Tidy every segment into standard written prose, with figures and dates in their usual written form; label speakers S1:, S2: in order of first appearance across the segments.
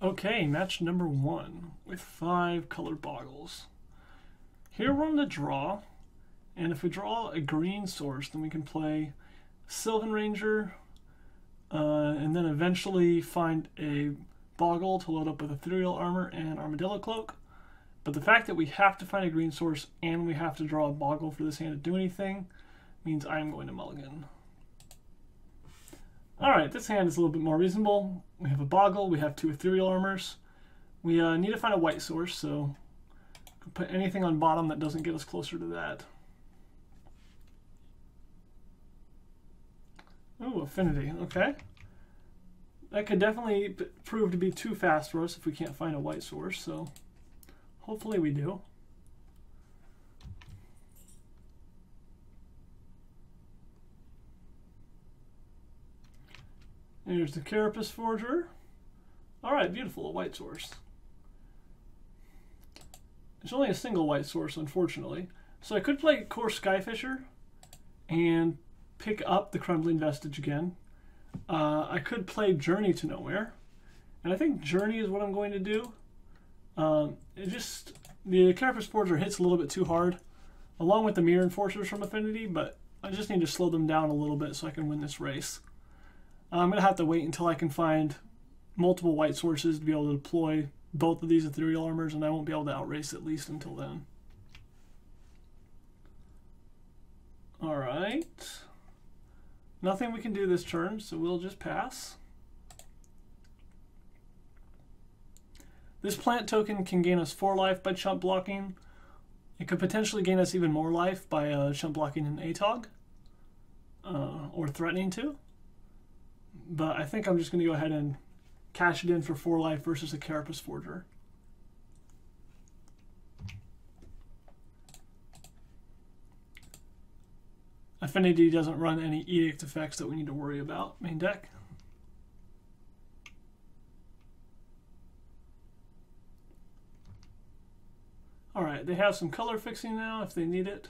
S1: Okay, match number 1 with 5 colored Bogles. Here we're on the draw, and if we draw a green source, then we can play Sylvan Ranger, and then eventually find a Bogle to load up with Ethereal Armor and Armadillo Cloak. But the fact that we have to find a green source and we have to draw a Bogle for this hand to do anything means I am going to mulligan. Alright, this hand is a little bit more reasonable. We have a Bogle, we have 2 Ethereal Armors. We need to find a white source, so put anything on bottom that doesn't get us closer to that. Ooh, Affinity, okay. That could definitely prove to be too fast for us if we can't find a white source, so hopefully we do. Here's the Carapace Forger. Alright, beautiful, a white source. There's only a single white source, unfortunately. So I could play Core Skyfisher and pick up the Crumbling Vestige again. I could play Journey to Nowhere. And I think Journey is what I'm going to do. The Carapace Forger hits a little bit too hard, along with the Mirror Enforcers from Affinity, but I just need to slow them down a little bit so I can win this race. I'm going to have to wait until I can find multiple white sources to be able to deploy both of these Ethereal Armors, and I won't be able to outrace at least until then. Alright. Nothing we can do this turn, so we'll just pass. This plant token can gain us 4 life by chump blocking. It could potentially gain us even more life by chump blocking an ATOG, or threatening to. But I think I'm just going to go ahead and cash it in for 4 life versus a Carapace Forger. Affinity doesn't run any edict effects that we need to worry about. Main deck. Alright, they have some color fixing now if they need it.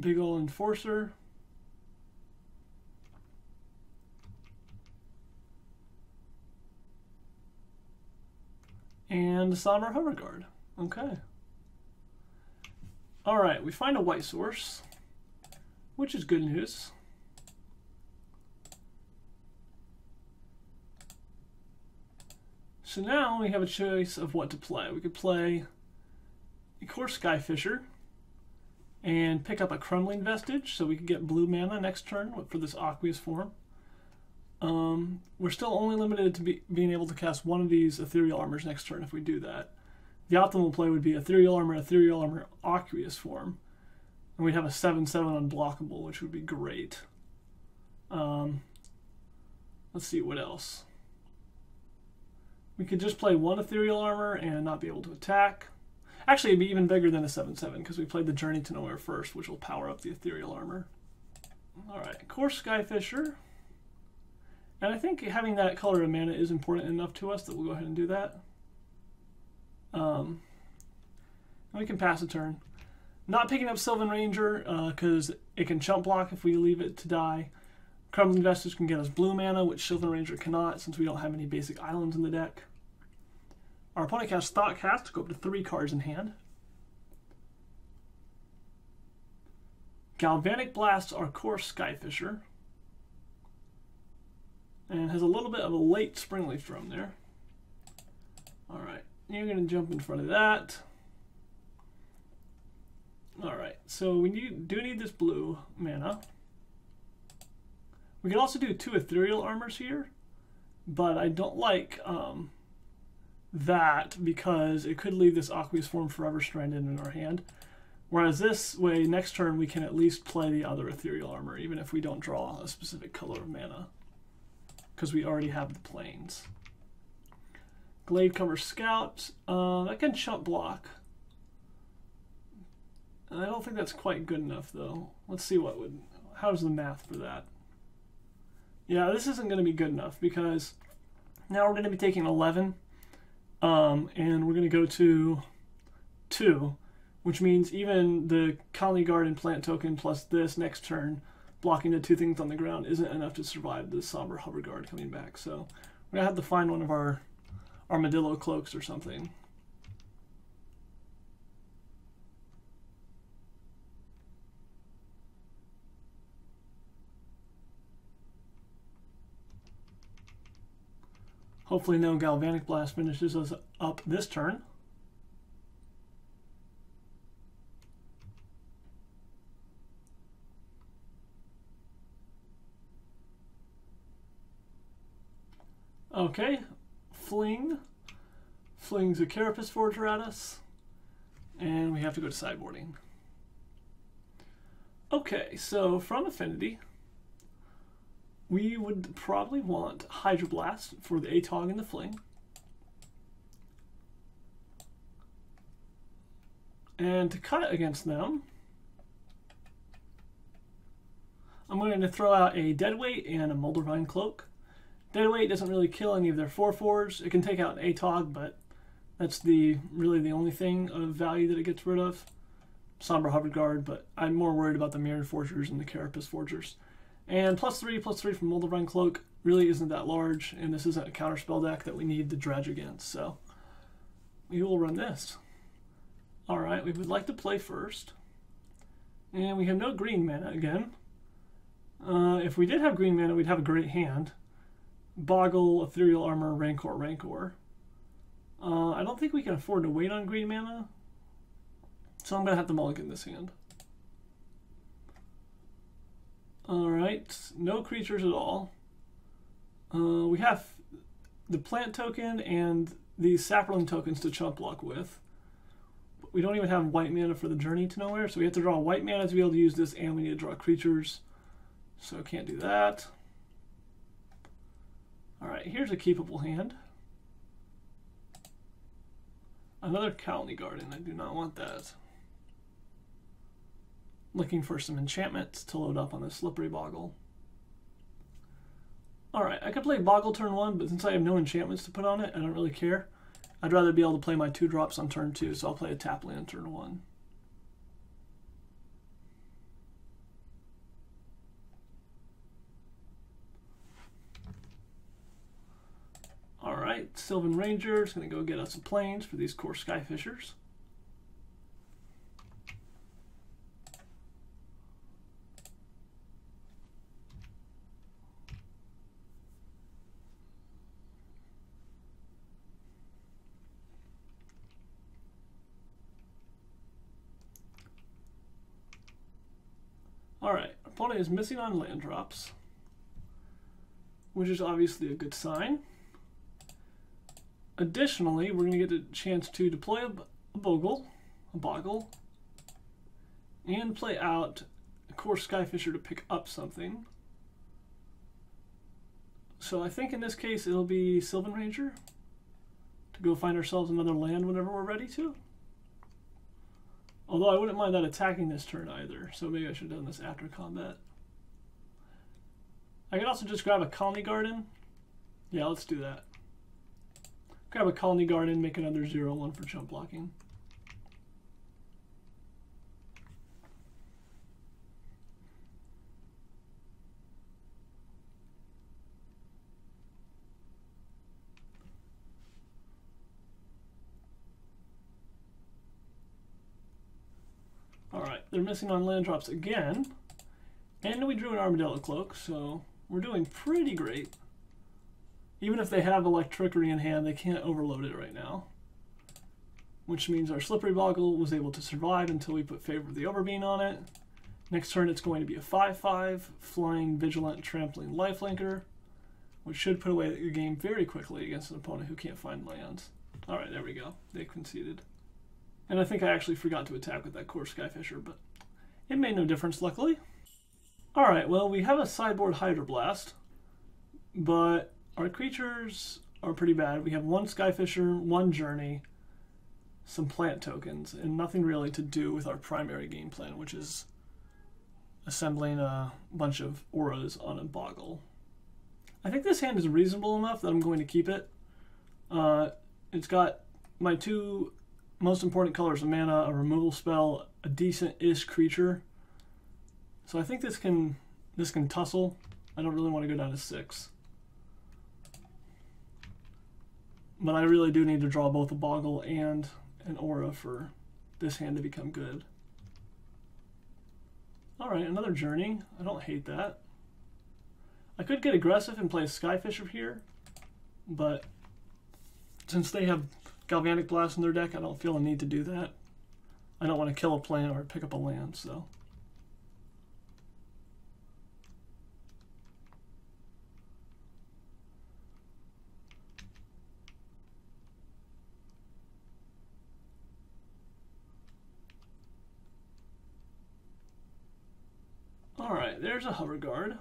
S1: Big ol' Enforcer. And a Somber Hover Guard. Okay. Alright, we find a white source, which is good news. So now we have a choice of what to play. We could play a Core Skyfisher and pick up a Crumbling Vestige, so we could get blue mana next turn for this Aqueous form. We're still only limited to being able to cast one of these Ethereal Armors next turn if we do that. The optimal play would be Ethereal Armor, Aqueous form. And we'd have a 7/7 unblockable, which would be great. Let's see, what else? We could just play 1 Ethereal Armor and not be able to attack. Actually, it'd be even bigger than a 7/7 because we played the Journey to Nowhere first, which will power up the Ethereal Armor. Alright, Core Skyfisher. And I think having that color of mana is important enough to us that we'll go ahead and do that. And we can pass a turn. Not picking up Sylvan Ranger because it can chump block if we leave it to die. Crumbling Vestige can get us blue mana, which Sylvan Ranger cannot since we don't have any basic islands in the deck. Our opponent casts Thoughtcast to go up to 3 cards in hand. Galvanic blasts our Core Skyfisher. And has a little bit of a late Springleaf Drone there. Alright, you're going to jump in front of that. Alright, so we do need this blue mana. We can also do 2 Ethereal Armors here, but I don't like that because it could leave this Aqueous form forever stranded in our hand. Whereas this way, next turn, we can at least play the other Ethereal Armor, even if we don't draw a specific color of mana, because we already have the planes. Gladecover Scout, that can chump block. I don't think that's quite good enough, though. Let's see how's the math for that. Yeah, this isn't going to be good enough because now we're going to be taking 11, and we're going to go to 2, which means even the Colony Garden plant token plus this next turn, blocking the 2 things on the ground, isn't enough to survive the Somber Hover Guard coming back. So we're going to have to find one of our Armadillo Cloaks or something. Hopefully no Galvanic Blast finishes us up this turn. Okay, Fling. Flings a Carapace Forger at us. And we have to go to Sideboarding. Okay, so from Affinity, we would probably want Hydroblast for the ATOG and the Fling. And to cut against them, I'm going to throw out a Deadweight and a Moldervine Cloak. Deadweight doesn't really kill any of their 4/4s. It can take out an ATOG, but that's really the only thing of value that it gets rid of. Somber Hover Guard, but I'm more worried about the Mirror Forgers and the Carapace Forgers. And +3/+3 from Moldervine Cloak really isn't that large, and this isn't a counterspell deck that we need to dredge against, so we will run this. Alright, we would like to play first. And we have no green mana again. If we did have green mana, we'd have a great hand. Boggle, Ethereal Armor, Rancor. I don't think we can afford to wait on green mana, so I'm going to have to mulligan this hand. Alright, no creatures at all. We have the plant token and the sapling tokens to chump block with. But we don't even have white mana for the Journey to Nowhere, so we have to draw white mana to be able to use this, and we need to draw creatures. So can't do that. Alright, here's a keepable hand. Another Colony Garden, I do not want that. Looking for some enchantments to load up on this Slippery Boggle. Alright, I could play Boggle turn 1, but since I have no enchantments to put on it, I don't really care. I'd rather be able to play my 2-drops on turn 2, so I'll play a tap land turn 1. Alright, Sylvan Ranger is going to go get us some plains for these core Skyfishers. Alright, opponent is missing on land drops, which is obviously a good sign. Additionally, we're going to get a chance to deploy a Boggle, and play out a core Skyfisher to pick up something. So I think in this case it'll be Sylvan Ranger to go find ourselves another land whenever we're ready to. Although I wouldn't mind that attacking this turn either, so maybe I should have done this after combat. I could also just grab a Colony Garden. Yeah, let's do that. Grab a Colony Garden, make another 0/1 for jump blocking. Alright, they're missing on land drops again. And we drew an Armadillo Cloak, so we're doing pretty great. Even if they have Electrickery in hand, they can't overload it right now. Which means our Slippery Boggle was able to survive until we put Favor of the Overbeing on it. Next turn it's going to be a 5/5, Flying, Vigilant, Trampling, Lifelinker, which should put away the game very quickly against an opponent who can't find lands. Alright, there we go. They conceded. And I think I actually forgot to attack with that core Skyfisher, but it made no difference, luckily. Alright, well, we have a sideboard Hydroblast, but our creatures are pretty bad. We have one Skyfisher, one Journey, some plant tokens, and nothing really to do with our primary game plan, which is assembling a bunch of auras on a Boggle. I think this hand is reasonable enough that I'm going to keep it. It's got my most important color is a mana, a removal spell, a decent-ish creature. So I think this can tussle. I don't really want to go down to 6. But I really do need to draw both a Boggle and an Aura for this hand to become good. Alright, another Journey. I don't hate that. I could get aggressive and play a Skyfisher here, but since they have Galvanic Blast in their deck, I don't feel a need to do that. I don't want to kill a plant or pick up a land, so. Alright, there's a Hover Guard.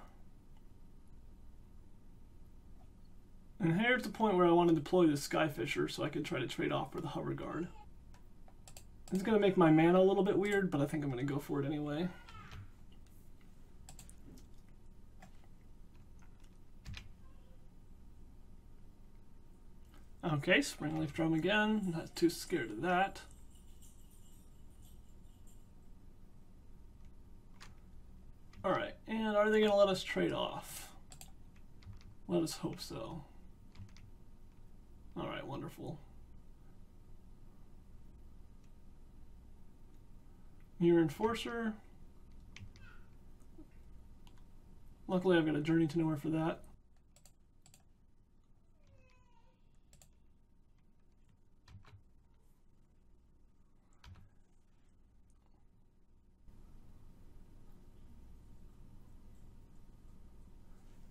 S1: And here's the point where I want to deploy the Skyfisher so I can try to trade off for the Hover Guard. It's going to make my mana a little bit weird, but I think I'm going to go for it anyway. Okay, Springleaf Drum again. Not too scared of that. Alright, and are they going to let us trade off? Let us hope so. Alright, wonderful. Mirror Enforcer. Luckily I've got a Journey to Nowhere for that.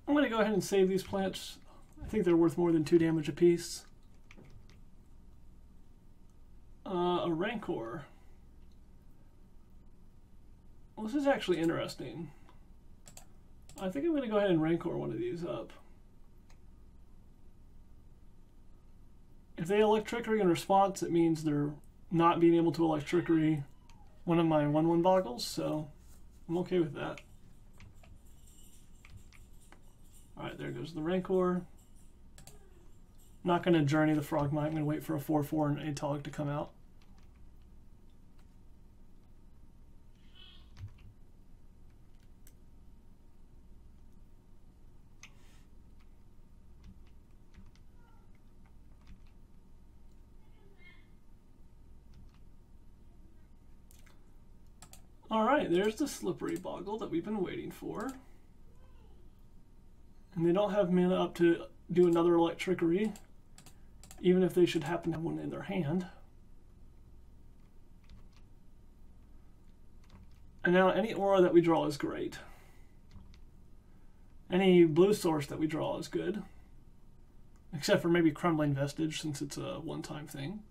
S1: I'm going to go ahead and save these plants. I think they're worth more than 2 damage apiece. A Rancor. Well, this is actually interesting. I think I'm going to go ahead and Rancor one of these up. If they Electrickery in response, it means they're not being able to Electrickery one of my 1/1 Bogles, so I'm okay with that. Alright, there goes the Rancor. Not going to Journey the Frogmite. I'm going to wait for a 4/4 and Atelic to come out. Alright, there's the Slippery Boggle that we've been waiting for. And they don't have mana up to do another Electrickery, even if they should happen to have one in their hand. And now any Aura that we draw is great. Any blue source that we draw is good. Except for maybe Crumbling Vestige, since it's a one-time thing.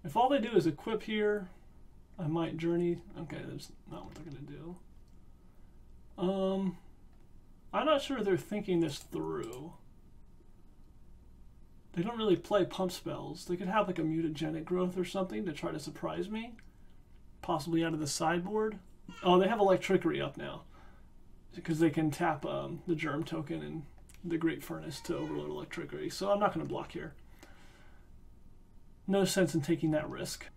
S1: If all they do is equip here, I might Journey. Okay, that's not what they're going to do. I'm not sure they're thinking this through. They don't really play pump spells. They could have like a Mutagenic Growth or something to try to surprise me. Possibly out of the sideboard. Oh, they have Electrickery up now. Because they can tap the Germ token and the Great Furnace to overload Electrickery. So I'm not going to block here. No sense in taking that risk.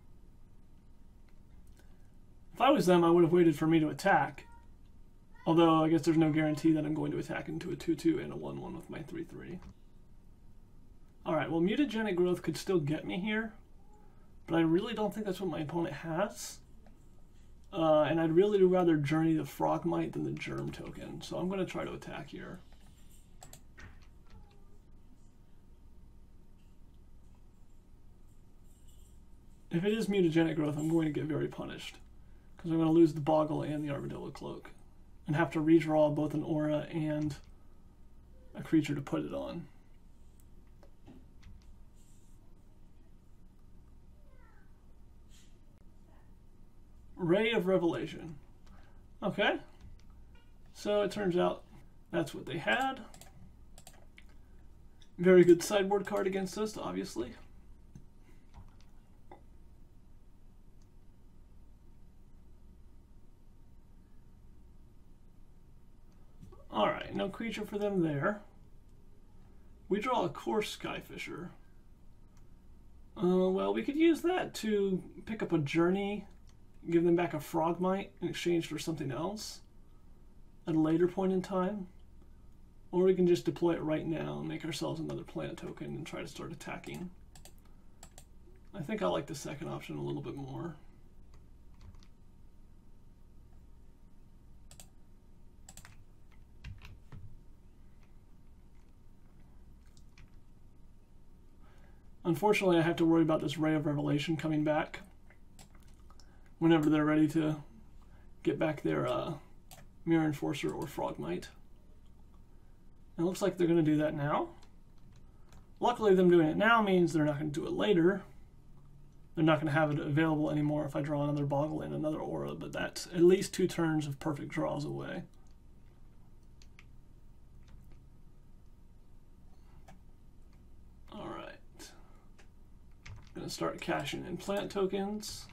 S1: If I was them, I would have waited for me to attack. Although, I guess there's no guarantee that I'm going to attack into a 2/2 and a 1/1 with my 3/3. Alright, well, Mutagenic Growth could still get me here. But I really don't think that's what my opponent has. And I'd really rather Journey the Frogmite than the Germ token. So I'm going to try to attack here. If it is Mutagenic Growth, I'm going to get very punished. Because I'm going to lose the Boggle and the Armadillo Cloak. And have to redraw both an Aura and a creature to put it on. Ray of Revelation. Okay. So it turns out that's what they had. Very good sideboard card against us, obviously. Alright, no creature for them there. We draw a Coarse Skyfisher. Well, we could use that to pick up a Journey, give them back a Frogmite in exchange for something else at a later point in time. Or we can just deploy it right now and make ourselves another planet token and try to start attacking. I think I like the second option a little bit more. Unfortunately, I have to worry about this Ray of Revelation coming back whenever they're ready to get back their Mirror Enforcer or Frogmite. It looks like they're going to do that now. Luckily, them doing it now means they're not going to do it later. They're not going to have it available anymore if I draw another Boggle and another Aura, but that's at least 2 turns of perfect draws away. Going to start cashing in plant tokens.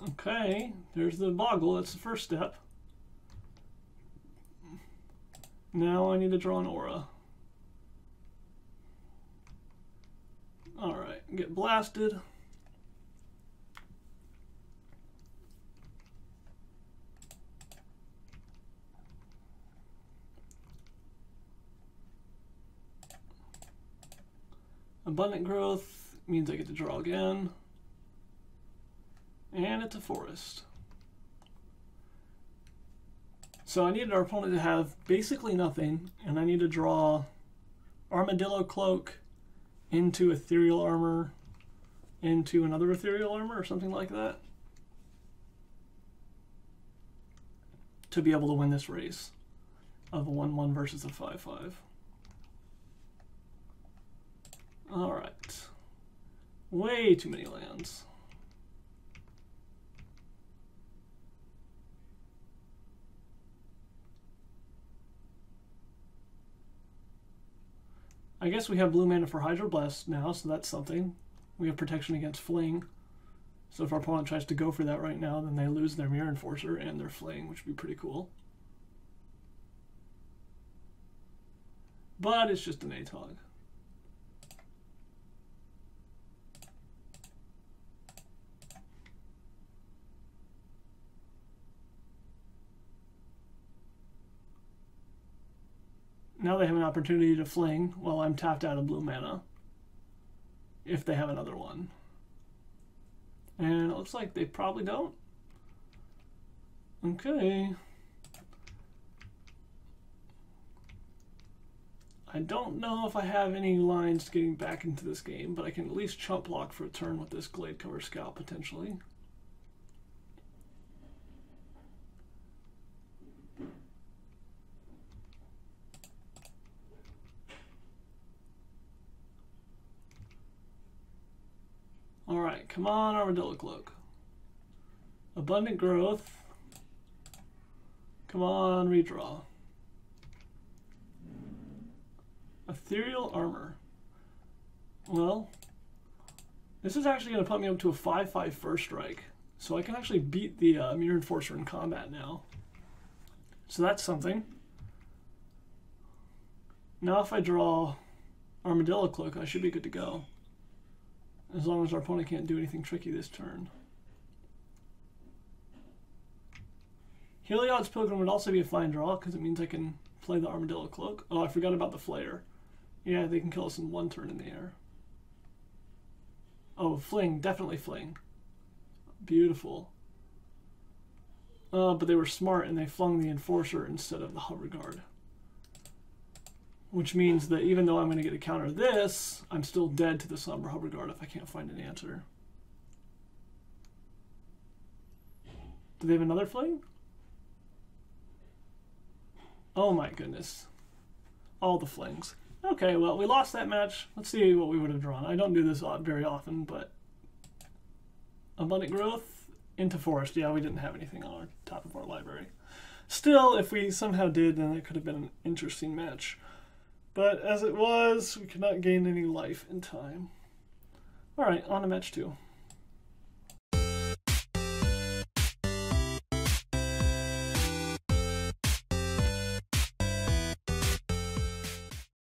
S1: Okay, there's the Boggle. That's the first step. Now I need to draw an Aura. Alright, get blasted. Abundant Growth means I get to draw again. And it's a forest. So I needed our opponent to have basically nothing, and I need to draw Armadillo Cloak into Ethereal Armor, into another Ethereal Armor, or something like that, to be able to win this race of a 1-1 versus a 5-5. Alright. Way too many lands. I guess we have blue mana for Hydroblast now, so that's something. We have protection against Fling. So if our opponent tries to go for that right now, then they lose their Mirror Enforcer and their Fling, which would be pretty cool. But it's just an ATOG. Now they have an opportunity to Fling while I'm tapped out of blue mana, if they have another one. And it looks like they probably don't. Okay. I don't know if I have any lines getting back into this game, but I can at least chump block for a turn with this Glade Cover Scout potentially. Alright, come on, Armadillo Cloak. Abundant Growth. Come on, redraw. Ethereal Armor. Well, this is actually going to put me up to a 5/5 first strike. So I can actually beat the Mirror Enforcer in combat now. So that's something. Now if I draw Armadillo Cloak, I should be good to go. As long as our opponent can't do anything tricky this turn. Heliod's Pilgrim would also be a fine draw, because it means I can play the Armadillo Cloak. Oh, I forgot about the Flayer. Yeah, they can kill us in 1 turn in the air. Oh, Fling. Definitely Fling. Beautiful. But they were smart, and they flung the Enforcer instead of the Hover Guard. Which means that even though I'm going to get to counter this, I'm still dead to the Somber Hover Guard if I can't find an answer. Do they have another Fling? Oh my goodness. All the Flings. Okay, well, we lost that match. Let's see what we would have drawn. I don't do this very often, but... Abundant Growth into Forest. Yeah, we didn't have anything on our top of our library. Still, if we somehow did, then it could have been an interesting match. But as it was, we could not gain any life in time. Alright, on to match 2.